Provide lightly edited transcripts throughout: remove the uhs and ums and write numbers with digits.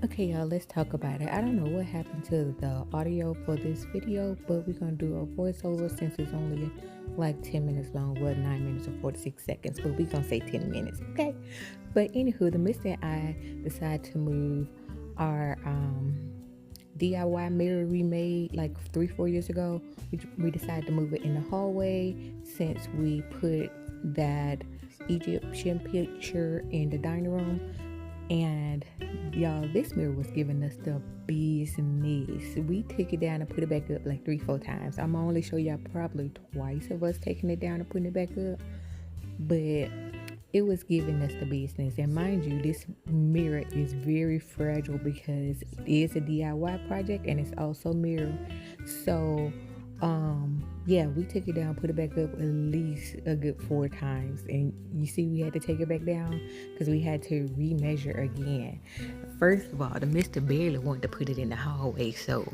Okay, y'all, let's talk about it. I don't know what happened to the audio for this video, but we're gonna do a voiceover since it's only like 10 minutes long. Well, 9 minutes and 46 seconds, but we're gonna say 10 minutes, okay? But anywho, the mister and I decided to move our DIY mirror we made like 3-4 years ago. We decided to move it in the hallway since we put that Egyptian picture in the dining room. And y'all, this mirror was giving us the business. We took it down and put it back up like 3-4 times. I'm gonna only show y'all probably twice of us taking it down and putting it back up, but it was giving us the business. And mind you, this mirror is very fragile because it is a DIY project and it's also mirror. So yeah, we took it down, put it back up at least a good 4 times. And you see we had to take it back down because we had to remeasure again. First of all, the Mr. barely wanted to put it in the hallway, so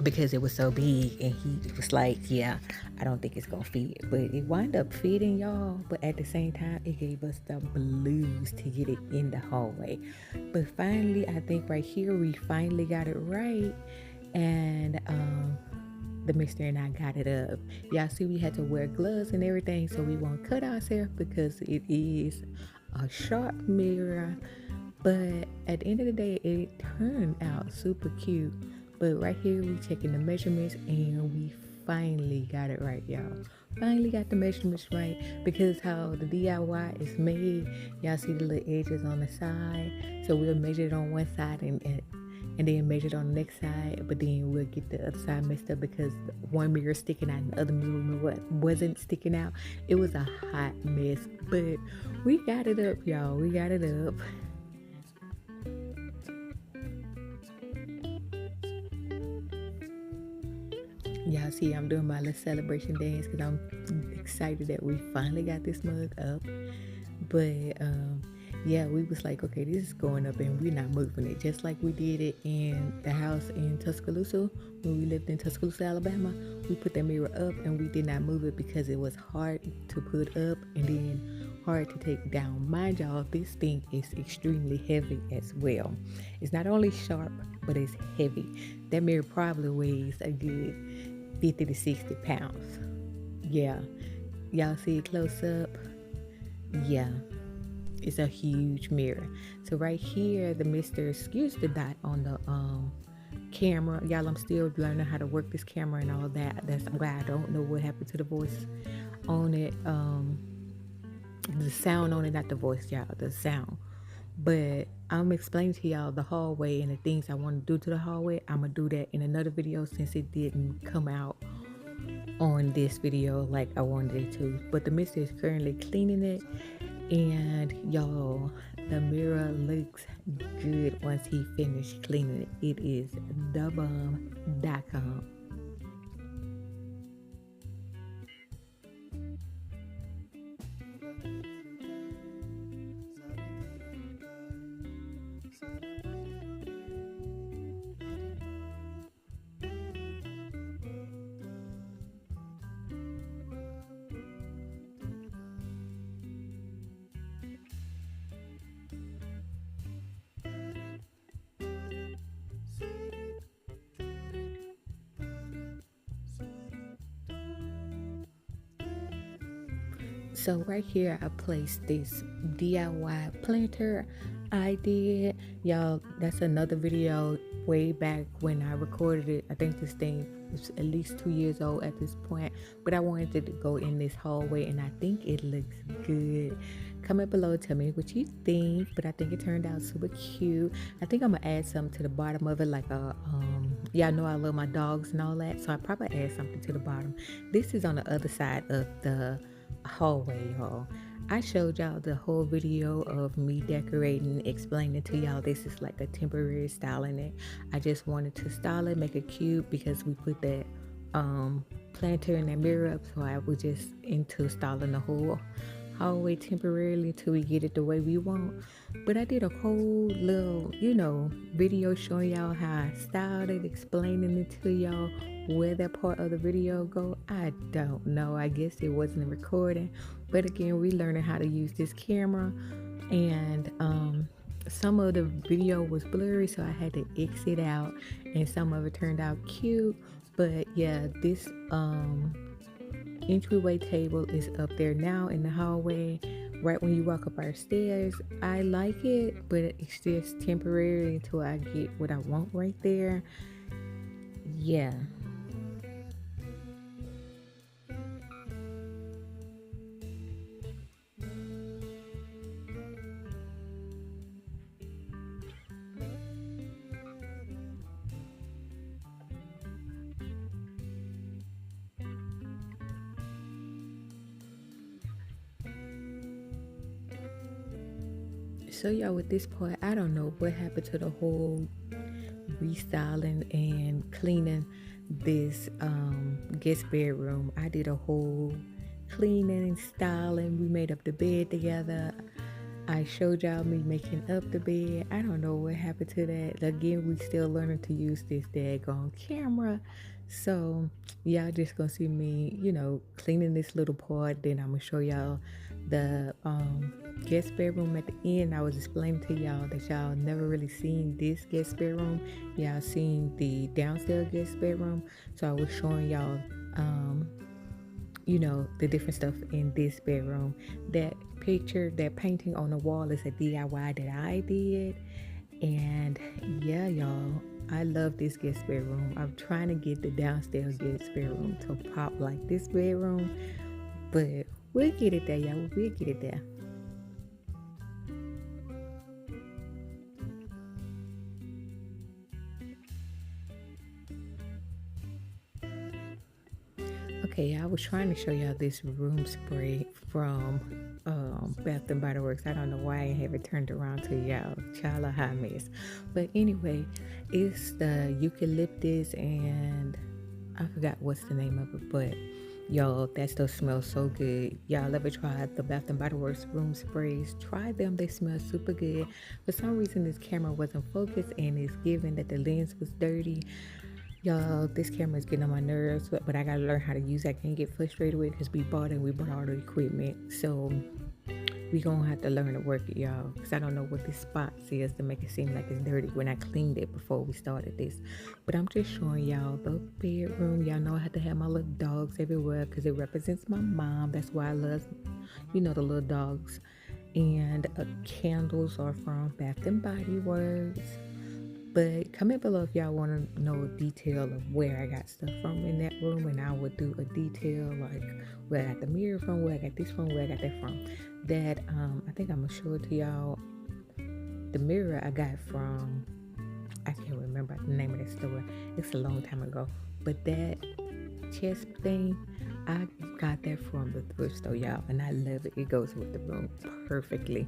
because it was so big, and he was like, yeah, I don't think it's gonna fit. But it wound up fitting, y'all. But at the same time, it gave us the blues to get it in the hallway. But finally, I think right here we finally got it right. And the mister and I got it up. Y'all see we had to wear gloves and everything so we won't cut ourselves because it is a sharp mirror. But at the end of the day, it turned out super cute. But right here we checking the measurements and we finally got it right, y'all. Finally got the measurements right because how the DIY is made. Y'all see the little edges on the side. So we'll measure it on one side and then measure it on the next side, but then we'll get the other side messed up because one mirror sticking out and the other mirror wasn't sticking out. It was a hot mess, but we got it up, y'all. We got it up. Y'all see I'm doing my little celebration dance because I'm excited that we finally got this mug up. But yeah, we was like, okay, this is going up and we're not moving it. Just like we did it in the house in Tuscaloosa when we lived in Tuscaloosa, Alabama. We put that mirror up and we did not move it because it was hard to put up and then hard to take down. Mind y'all, this thing is extremely heavy as well. It's not only sharp, but it's heavy. That mirror probably weighs a good 50 to 60 pounds. Yeah. Y'all see it close up? Yeah. It's a huge mirror. So right here, the mister, excuse the dot on the camera. Y'all, I'm still learning how to work this camera and all that. That's why I don't know what happened to the voice on it. The sound on it, not the voice, y'all, the sound. But I'm explaining to y'all the hallway and the things I want to do to the hallway. I'm gonna do that in another video since it didn't come out on this video like I wanted it to. But the mister is currently cleaning it, and y'all, the mirror looks good once he finished cleaning it. It is thebomb.com. So right here, I placed this DIY planter I did. Y'all, that's another video way back when I recorded it. I think this thing is at least 2 years old at this point. But I wanted it to go in this hallway, and I think it looks good. Comment below, tell me what you think. But I think it turned out super cute. I think I'm gonna add something to the bottom of it, like a y'all know I love my dogs and all that, so I probably add something to the bottom. This is on the other side of the hallway, y'all. I showed y'all the whole video of me decorating, explaining to y'all this is like a temporary styling it. I just wanted to style it, make it cute because we put that planter and that mirror up, so I was just into styling the whole hallway temporarily until we get it the way we want. But I did a whole little, video showing y'all how I styled it, explaining it to y'all. Where that part of the video go, I don't know. I guess it wasn't recording. But again, we learning how to use this camera. And some of the video was blurry, so I had to exit out, and some of it turned out cute. But yeah, this entryway table is up there now in the hallway. Right when you walk up our stairs, I like it, but it's just temporary until I get what I want right there. Yeah. So y'all, with this part, I don't know what happened to the whole restyling and cleaning this guest bedroom. I did a whole cleaning and styling. We made up the bed together. I showed y'all me making up the bed. I don't know what happened to that. Again, we still learning to use this daggone camera. So y'all just gonna see me, cleaning this little part. Then I'm gonna show y'all the guest bedroom at the end. I was explaining to y'all that y'all never really seen this guest bedroom. Y'all seen the downstairs guest bedroom. So I was showing y'all the different stuff in this bedroom. That picture, that painting on the wall is a DIY that I did. And yeah, y'all, I love this guest bedroom. I'm trying to get the downstairs guest bedroom to pop like this bedroom, but we'll get it there, y'all. We'll get it there. Okay, I was trying to show y'all this room spray from Bath and Body Works. I don't know why I have it turned around to y'all. Child, a hot mess. But anyway, it's the eucalyptus and I forgot what's the name of it, but y'all, that stuff smells so good. Y'all ever tried the Bath and Body Works room sprays? Try them. They smell super good. For some reason, this camera wasn't focused and it's given that the lens was dirty. Y'all, this camera is getting on my nerves, but I gotta learn how to use it. I can't get frustrated with it because we bought all the equipment. So we gonna have to learn to work it, y'all, because I don't know what this spot is to make it seem like it's dirty when I cleaned it before we started this. But I'm just showing y'all the bedroom. Y'all know I have to have my little dogs everywhere because it represents my mom. That's why I love, the little dogs. And candles are from Bath and Body Works. But comment below if y'all want to know a detail of where I got stuff from in that room, and I would do a detail like where I got the mirror from, where I got this from, where I got that from. That I think I'm gonna show it to y'all. The mirror I got from, I can't remember the name of that store. It's a long time ago. But that chest thing, I got that from the thrift store, y'all, and I love it. It goes with the room perfectly.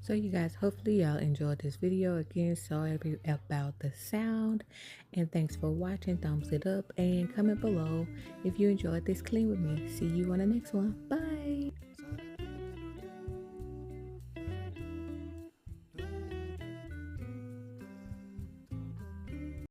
So you guys, hopefully y'all enjoyed this video. Again, sorry about the sound, and thanks for watching. Thumbs it up and comment below if you enjoyed this clean with me. See you on the next one. Bye.